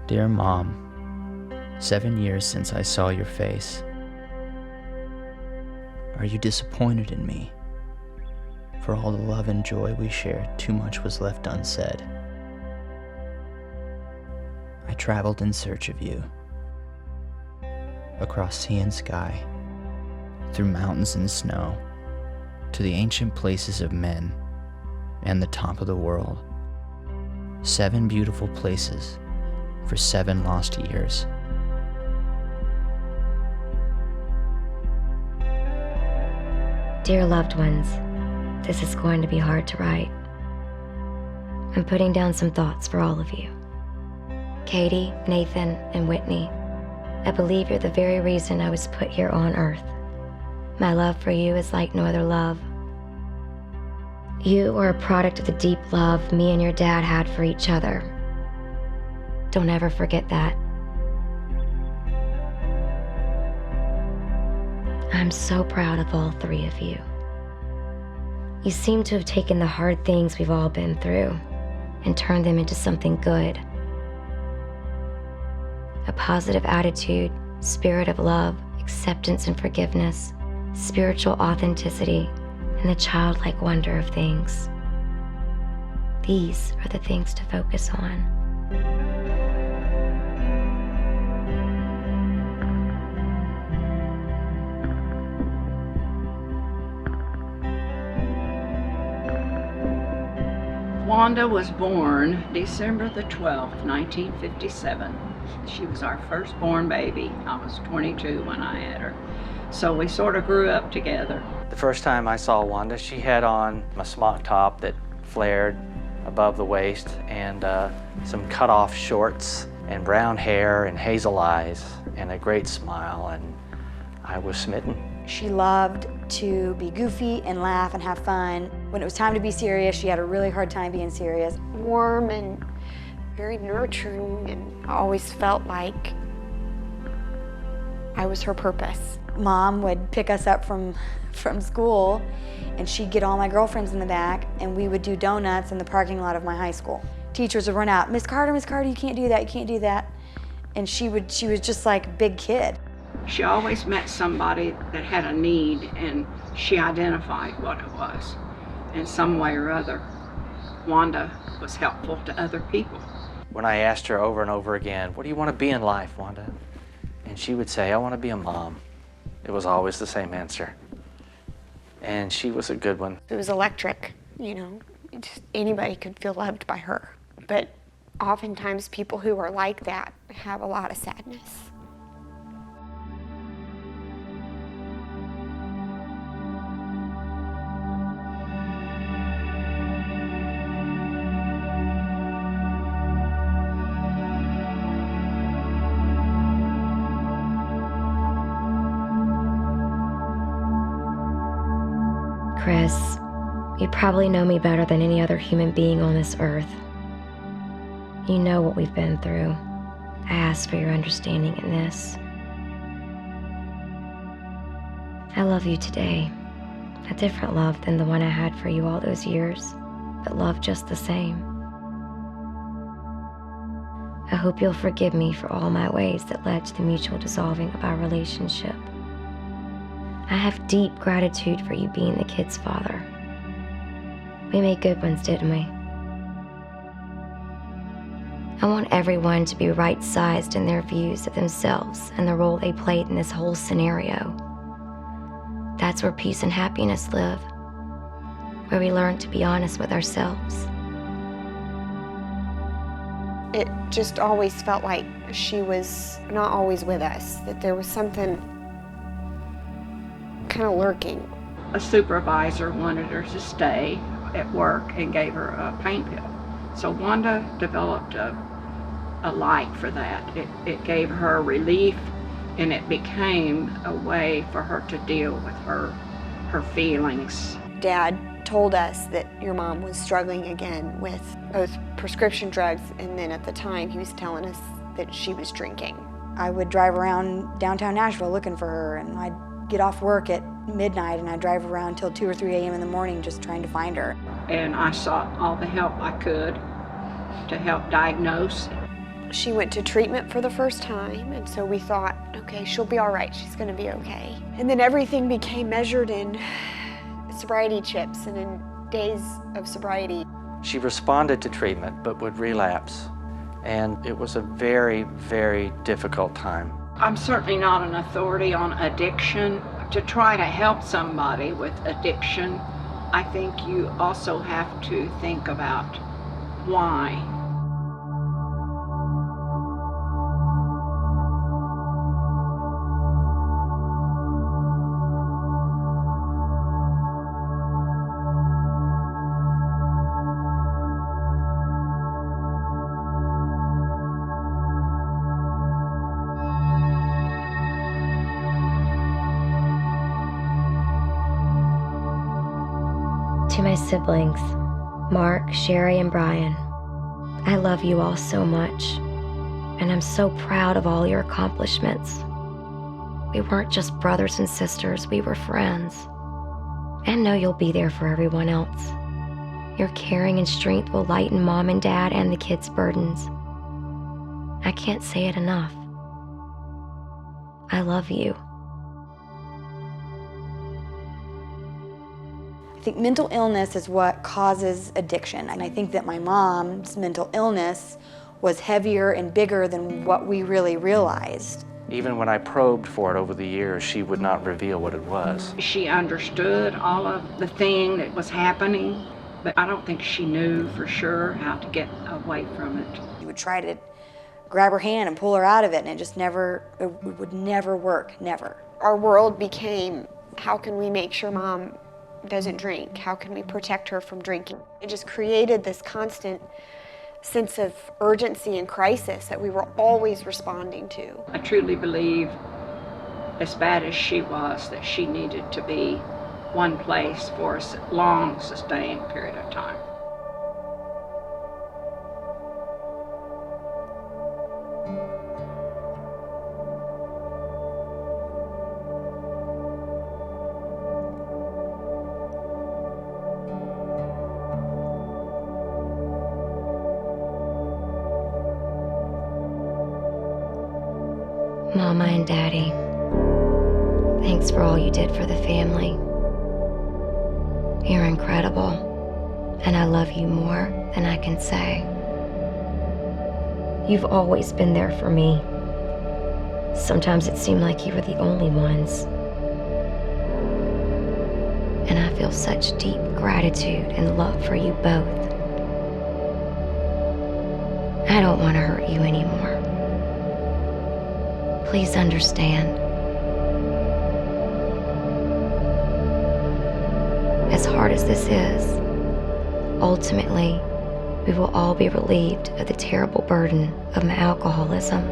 Dear Mom, 7 years since I saw your face. Are you disappointed in me? For all the love and joy we shared, too much was left unsaid. I traveled in search of you, across sea and sky, through mountains and snow, to the ancient places of men and the top of the world. 7 beautiful places for 7 lost years. Dear loved ones, this is going to be hard to write. I'm putting down some thoughts for all of you. Katie, Nathan, and Whitney, I believe you're the very reason I was put here on earth. My love for you is like no other love. You are a product of the deep love me and your dad had for each other. Don't ever forget that. I'm so proud of all 3 of you. You seem to have taken the hard things we've all been through and turned them into something good. A positive attitude, spirit of love, acceptance and forgiveness, spiritual authenticity, and the childlike wonder of things. These are the things to focus on. Wanda was born December the 12th, 1957. She was our firstborn baby. I was 22 when I had her. So we sort of grew up together. The first time I saw Wanda, she had on a smock top that flared above the waist and some cut-off shorts and brown hair and hazel eyes and a great smile, and I was smitten. She loved to be goofy and laugh and have fun. When it was time to be serious, she had a really hard time being serious. Warm and very nurturing, and I always felt like I was her purpose. Mom would pick us up from school, and she'd get all my girlfriends in the back, and we would do donuts in the parking lot of my high school. Teachers would run out, Miss Carter, you can't do that, you can't do that. And she was just like a big kid. She always met somebody that had a need, and she identified what it was. In some way or other, Wanda was helpful to other people. When I asked her over and over again, what do you want to be in life, Wanda? And she would say, I want to be a mom. It was always the same answer. And she was a good one. It was electric, you know. Just anybody could feel loved by her. But oftentimes people who are like that have a lot of sadness. Chris, you probably know me better than any other human being on this earth. You know what we've been through. I ask for your understanding in this. I love you today. A different love than the one I had for you all those years, but love just the same. I hope you'll forgive me for all my ways that led to the mutual dissolving of our relationship. I have deep gratitude for you being the kid's father. We made good ones, didn't we? I want everyone to be right-sized in their views of themselves and the role they played in this whole scenario. That's where peace and happiness live, where we learn to be honest with ourselves. It just always felt like she was not always with us, that there was something kind of lurking. A supervisor wanted her to stay at work and gave her a pain pill. So Wanda developed a like for that. It gave her relief, and it became a way for her to deal with her feelings. Dad told us that your mom was struggling again with both prescription drugs, and then at the time he was telling us that she was drinking. I would drive around downtown Nashville looking for her, and I'd get off work at midnight and I'd drive around till 2 or 3 a.m. in the morning just trying to find her. And I sought all the help I could to help diagnose. She went to treatment for the first time, and so we thought, okay, she'll be all right. She's going to be okay. And then everything became measured in sobriety chips and in days of sobriety. She responded to treatment but would relapse, and it was a very, very difficult time. I'm certainly not an authority on addiction. To try to help somebody with addiction, I think you also have to think about why. To my siblings, Mark, Sherry, and Brian, I love you all so much, and I'm so proud of all your accomplishments. We weren't just brothers and sisters, we were friends. And know you'll be there for everyone else. Your caring and strength will lighten Mom and Dad and the kids' burdens. I can't say it enough. I love you. I think mental illness is what causes addiction, and I think that my mom's mental illness was heavier and bigger than what we really realized. Even when I probed for it over the years, she would not reveal what it was. She understood all of the thing that was happening, but I don't think she knew for sure how to get away from it. You would try to grab her hand and pull her out of it, and it just it would never work, never. Our world became, how can we make sure Mom doesn't drink? How can we protect her from drinking? It just created this constant sense of urgency and crisis that we were always responding to. I truly believe, as bad as she was, that she needed to be one place for a long, sustained period of time. Mama and Daddy, thanks for all you did for the family. You're incredible, and I love you more than I can say. You've always been there for me. Sometimes it seemed like you were the only ones. And I feel such deep gratitude and love for you both. I don't want to hurt you anymore. Please understand. As hard as this is, ultimately, we will all be relieved of the terrible burden of my alcoholism.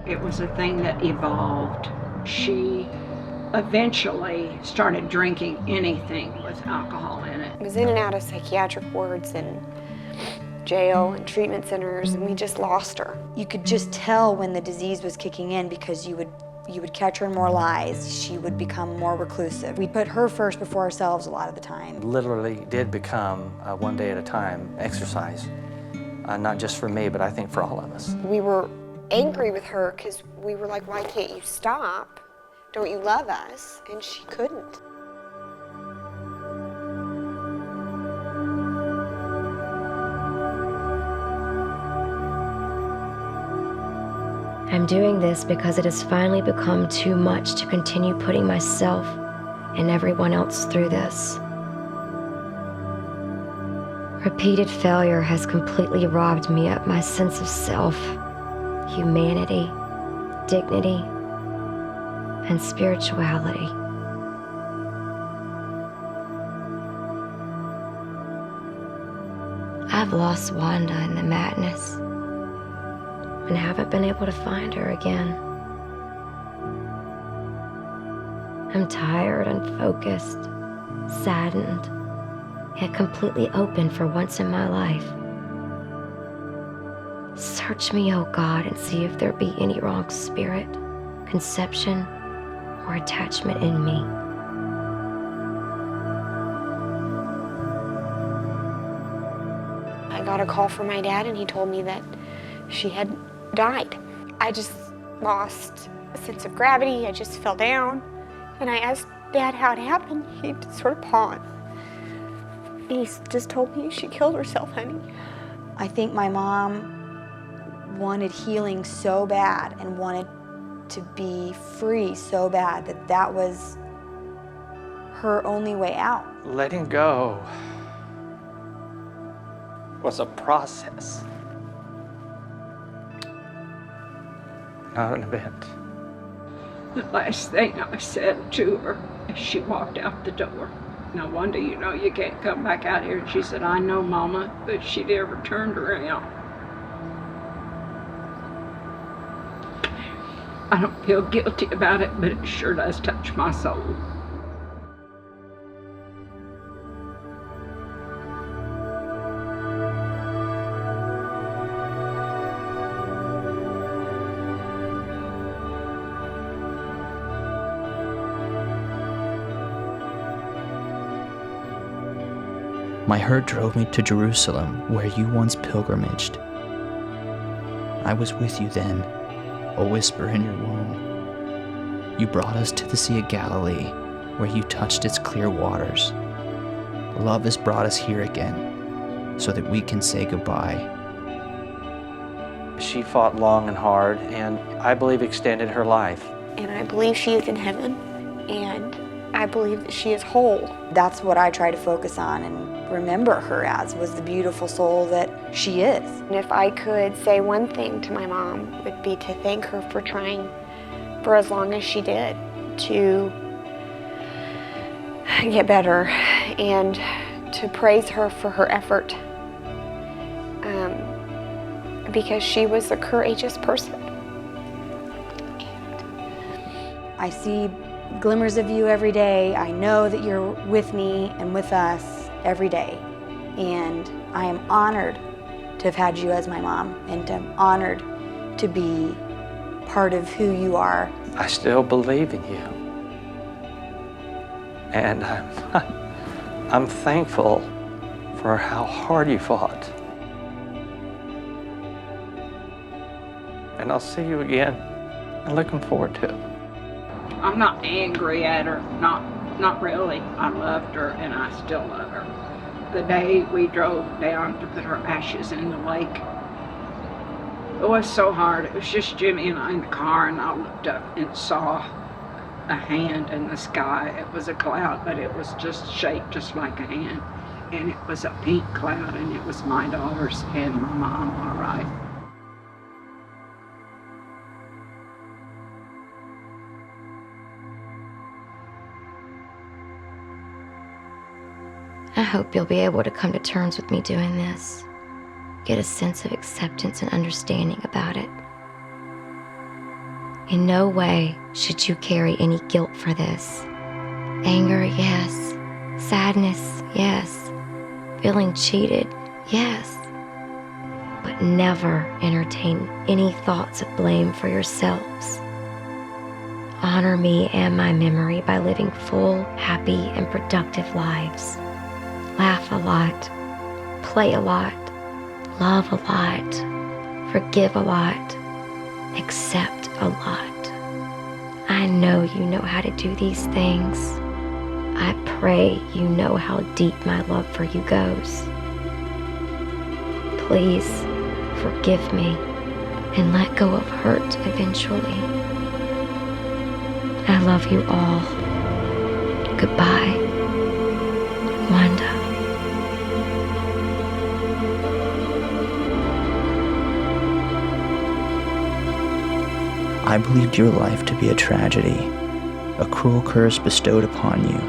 It was a thing that evolved. She eventually started drinking anything with alcohol in it. I was in and out of psychiatric wards and jail and treatment centers, and we just lost her. You could just tell when the disease was kicking in because you would catch her in more lies. She would become more reclusive. We put her first before ourselves a lot of the time. Literally did become a one day at a time exercise, not just for me, but I think for all of us. We were angry with her because we were like, why can't you stop? Don't you love us? And she couldn't. I'm doing this because it has finally become too much to continue putting myself and everyone else through this. Repeated failure has completely robbed me of my sense of self, humanity, dignity, and spirituality. I've lost Wanda in the madness and haven't been able to find her again. I'm tired, unfocused, saddened, yet completely open for once in my life. Search me, O God, and see if there be any wrong spirit, conception, or attachment in me. I got a call from my dad, and he told me that she had died. I just lost a sense of gravity. I just fell down. And I asked Dad how it happened. He sort of paused. He just told me she killed herself, honey. I think my mom wanted healing so bad and wanted to be free so bad that that was her only way out. Letting go was a process, not an event. The last thing I said to her as she walked out the door, "Now, Wanda, you know you can't come back out here." And she said, "I know, Mama," but she never turned around. I don't feel guilty about it, but it sure does touch my soul. My hurt drove me to Jerusalem, where you once pilgrimaged. I was with you then, a whisper in your womb. You brought us to the Sea of Galilee, where you touched its clear waters. Love has brought us here again, so that we can say goodbye. She fought long and hard, and I believe extended her life. And I believe she is in heaven, and I believe that she is whole. That's what I try to focus on and remember her as, was the beautiful soul that she is. And if I could say one thing to my mom, it would be to thank her for trying for as long as she did to get better, and to praise her for her effort, because she was a courageous person. I see glimmers of you every day. I know that you're with me and with us every day. And I am honored to have had you as my mom, and I'm honored to be part of who you are. I still believe in you. And I'm thankful for how hard you fought. And I'll see you again. I'm looking forward to it. I'm not angry at her, not really. I loved her, and I still love her. The day we drove down to put her ashes in the lake, it was so hard. It was just Jimmy and I in the car, and I looked up and saw a hand in the sky. It was a cloud, but it was just shaped just like a hand. And it was a pink cloud, and it was my daughter's and my mom, all right. I hope you'll be able to come to terms with me doing this. Get a sense of acceptance and understanding about it. In no way should you carry any guilt for this. Anger, yes. Sadness, yes. Feeling cheated, yes. But never entertain any thoughts of blame for yourselves. Honor me and my memory by living full, happy, and productive lives. Laugh a lot, play a lot, love a lot, forgive a lot, accept a lot. I know you know how to do these things. I pray you know how deep my love for you goes. Please forgive me and let go of hurt eventually. I love you all. Goodbye, Wanda. I believed your life to be a tragedy, a cruel curse bestowed upon you.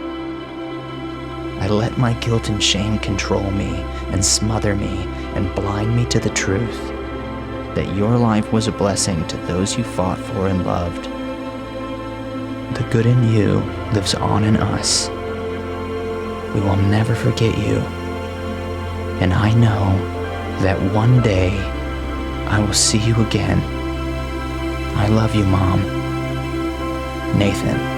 I let my guilt and shame control me and smother me and blind me to the truth that your life was a blessing to those you fought for and loved. The good in you lives on in us. We will never forget you. And I know that one day I will see you again. I love you, Mom. Nathan.